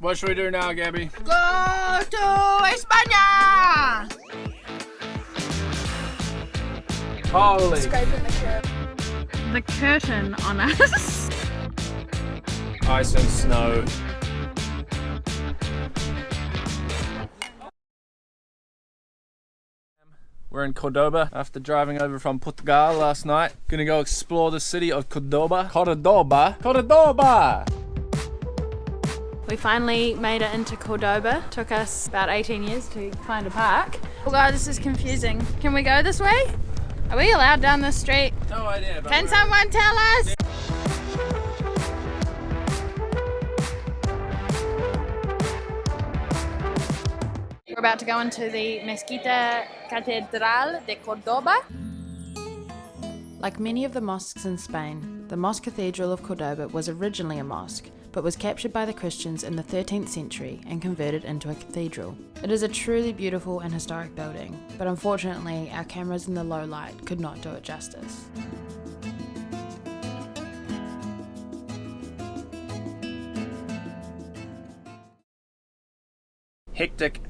What should we do now, Gabby? Go to España! Holy. Scraping the curb. The curtain on us. Ice and snow. We're in Cordoba after driving over from Portugal last night. Gonna go explore the city of Cordoba. Cordoba! We finally made it into Cordoba. Took us about 18 years to find a park. Oh god, this is confusing. Can we go this way? Are we allowed down this street? No idea. But Can someone tell us? We're about to go into the Mezquita Cathedral de Cordoba. Like many of the mosques in Spain, the Mosque Cathedral of Cordoba was originally a mosque, but was captured by the Christians in the 13th century and converted into a cathedral. It is a truly beautiful and historic building, but unfortunately our cameras in the low light could not do it justice. hectic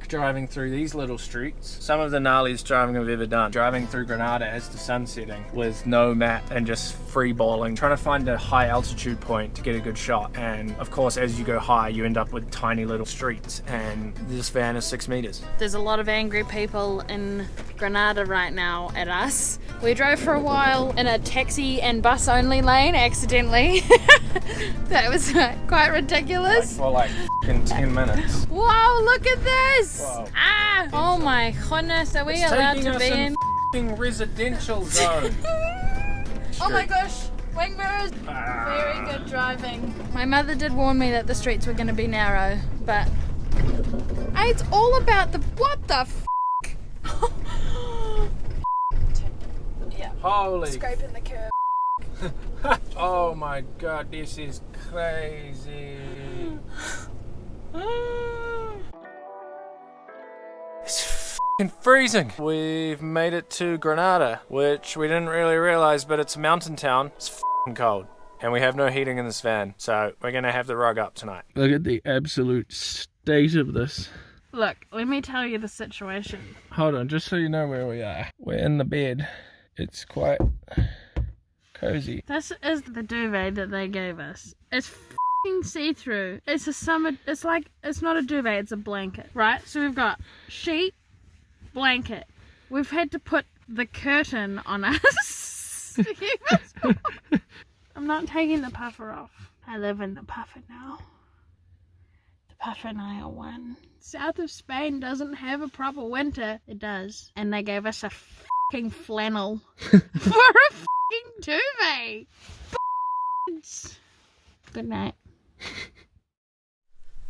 driving through these little streets. Some of the gnarliest driving I've ever done. Driving through Granada as the sun's setting with no map and just free balling. Trying to find a high altitude point to get a good shot. And of course, as you go high, you end up with tiny little streets. And this van is 6 meters. There's a lot of angry people in Granada right now at us. We drove for a while in a taxi and bus only lane accidentally. That was quite ridiculous. Like for like 10 minutes. Wow, look at this! Wow. Ah! Oh my goodness, are we It's allowed taking to us be in? in residential zone. Oh my gosh, wing mirrors! Very good driving. My mother did warn me that the streets were going to be narrow, but it's all about the what the f***. Yeah. Holy. Scraping the curb. Oh my god, this is crazy. It's f***ing freezing. We've made it to Granada, which we didn't really realize, but it's a mountain town. It's f***ing cold. And we have no heating in this van, so we're gonna have the rug up tonight. Look at the absolute state of this. Look, let me tell you the situation. Hold on, just so you know where we are. We're in the bed. It's quite cozy. This is the duvet that they gave us. It's f***ing see-through. It's a summer, it's not a duvet, it's a blanket, right? So we've got sheet, blanket. We've had to put the curtain on us to keep us warm. I'm not taking the puffer off. I live in the puffer now. The puffer and I are one. South of Spain doesn't have a proper winter. It does. And they gave us a f***ing flannel for a f***ing duvet. Good night.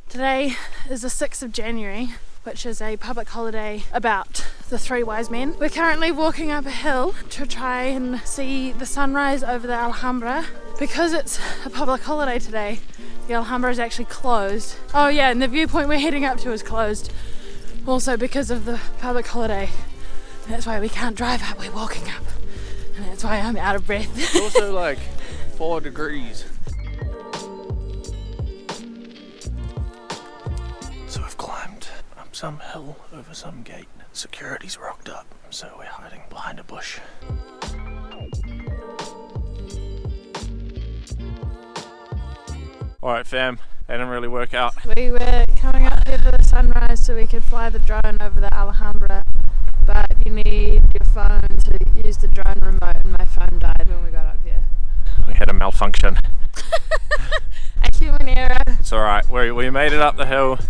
Today is the 6th of January, which is a public holiday about the Three Wise Men. We're currently walking up a hill to try and see the sunrise over the Alhambra. Because it's a public holiday today, the Alhambra is actually closed. Oh yeah, and the viewpoint we're heading up to is closed. Also because of the public holiday. That's why we can't drive up, we're walking up. And that's why I'm out of breath. It's also like 4 degrees. So we've climbed up some hill over some gate. Security's rocked up, so we're hiding behind a bush. Alright fam, that didn't really work out. We were coming up here for the sunrise so we could fly the drone over the Alhambra, but you need your phone to use the drone remote and my phone died when we got up here. We had a malfunction. A human error. It's alright, we made it up the hill.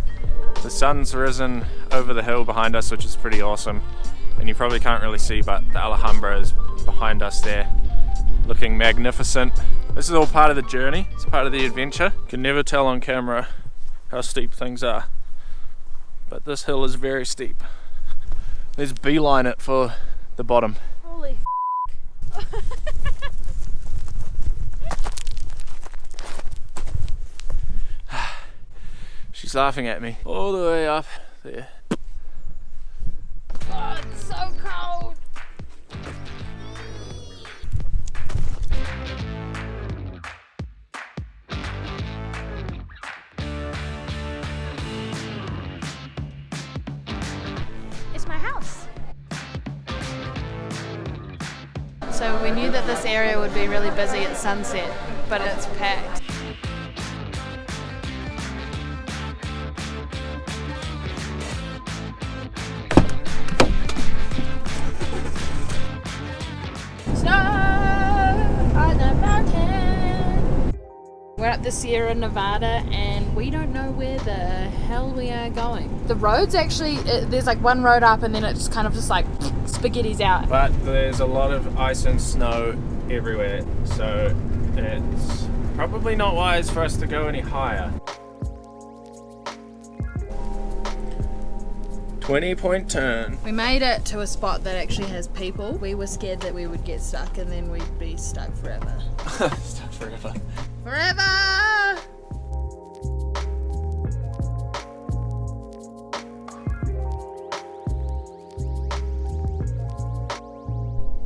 The sun's risen over the hill behind us, which is pretty awesome. And you probably can't really see, but the Alhambra is behind us there, looking magnificent. This is all part of the journey, it's part of the adventure. You can never tell on camera how steep things are, but this hill is very steep. Let's beeline it for the bottom. Holy She's laughing at me all the way up there. Oh, it's so cold. So we knew that this area would be really busy at sunset, but it's packed. We're up the Sierra Nevada and we don't know where the hell we are going. The road's actually, there's like one road up and then it's kind of just like spaghetti's out. But there's a lot of ice and snow everywhere, so it's probably not wise for us to go any higher. 20-point turn. We made it to a spot that actually has people. We were scared that we would get stuck and then we'd be stuck forever. Stuck forever. Forever!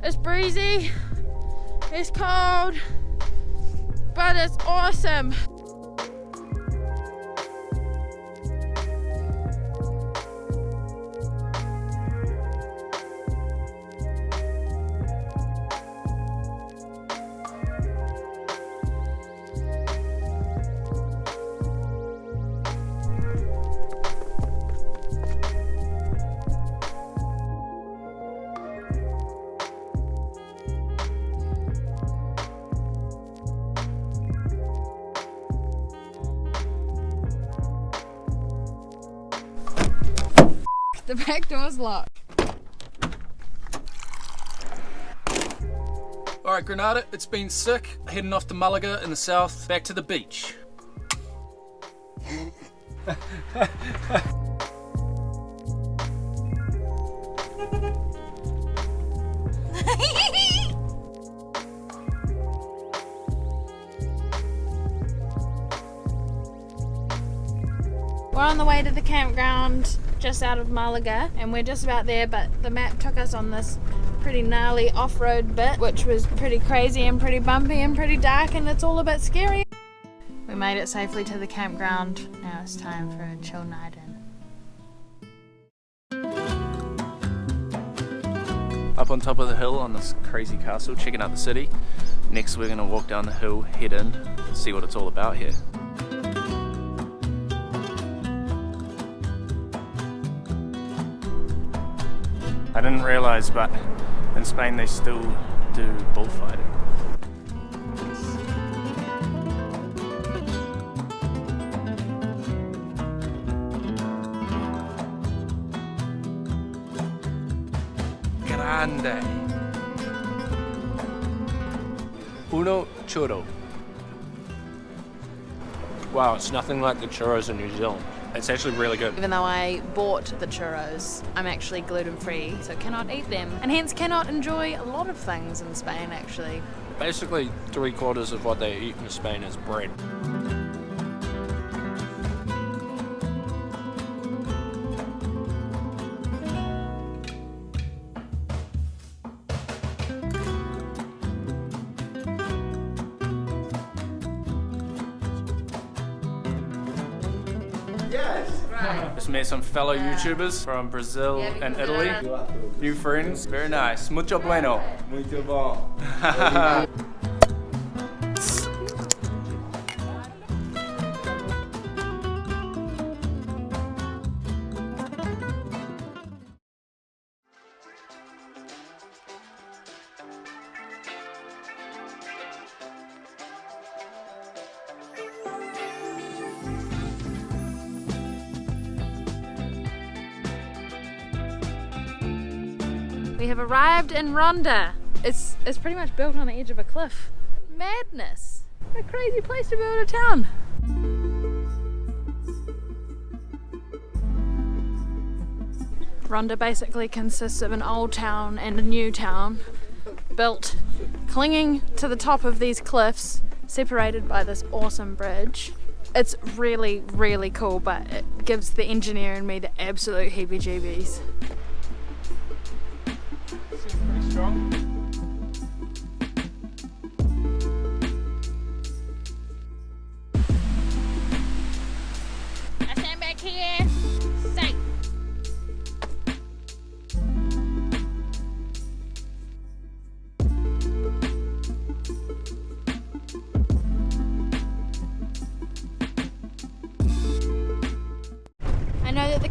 It's breezy, it's cold, but it's awesome. The back door's locked. Alright, Granada, it's been sick. Heading off to Malaga in the south, back to the beach. We're on the way to the campground just out of Malaga and we're just about there, but the map took us on this pretty gnarly off-road bit which was pretty crazy and pretty bumpy and pretty dark and it's all a bit scary. We made it safely to the campground. Now it's time for a chill night in. Up on top of the hill on this crazy castle, checking out the city. Next we're going to walk down the hill, head in, see what it's all about here. I didn't realise, but in Spain they still do bullfighting. Grande. Uno churro. Wow, it's nothing like the churros in New Zealand. It's actually really good. Even though I bought the churros, I'm actually gluten-free, so cannot eat them, and hence cannot enjoy a lot of things in Spain actually. Basically, 3/4 of what they eat in Spain is bread. Just met some fellow YouTubers from Brazil and Italy. New friends, very nice. Mucho bueno. Muito bom. We have arrived in Ronda. It's pretty much built on the edge of a cliff. Madness. What a crazy place to build a town. Ronda basically consists of an old town and a new town built clinging to the top of these cliffs, separated by this awesome bridge. It's really, really cool, but it gives the engineer in me the absolute heebie-jeebies. Pretty strong. I stand back here, safe.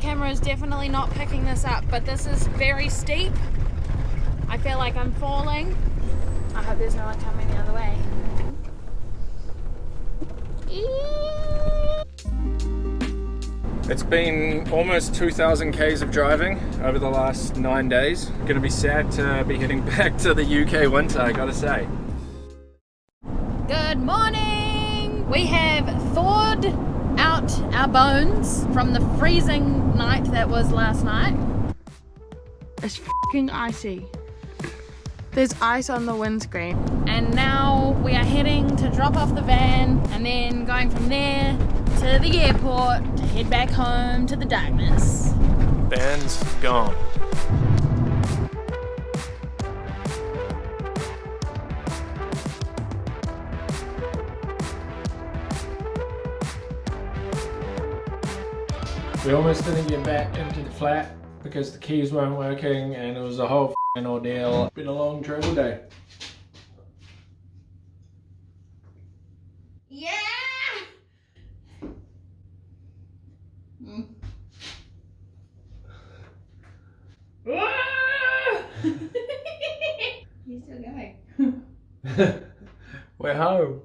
camera is definitely not picking this up, but this is very steep. I feel like I'm falling. I hope there's no one coming the other way. It's been almost 2,000 k's of driving over the last 9 days. Gonna be sad to be heading back to the UK winter, I gotta say. Good morning! We have thawed out our bones from the freezing night that was last night. It's f***ing icy. There's ice on the windscreen. And now we are heading to drop off the van and then going from there to the airport to head back home to the darkness. Van's gone. We almost didn't get back into the flat because the keys weren't working and it was a whole f***ing ordeal. Been a long travel day. Yeah! You still going? We're home.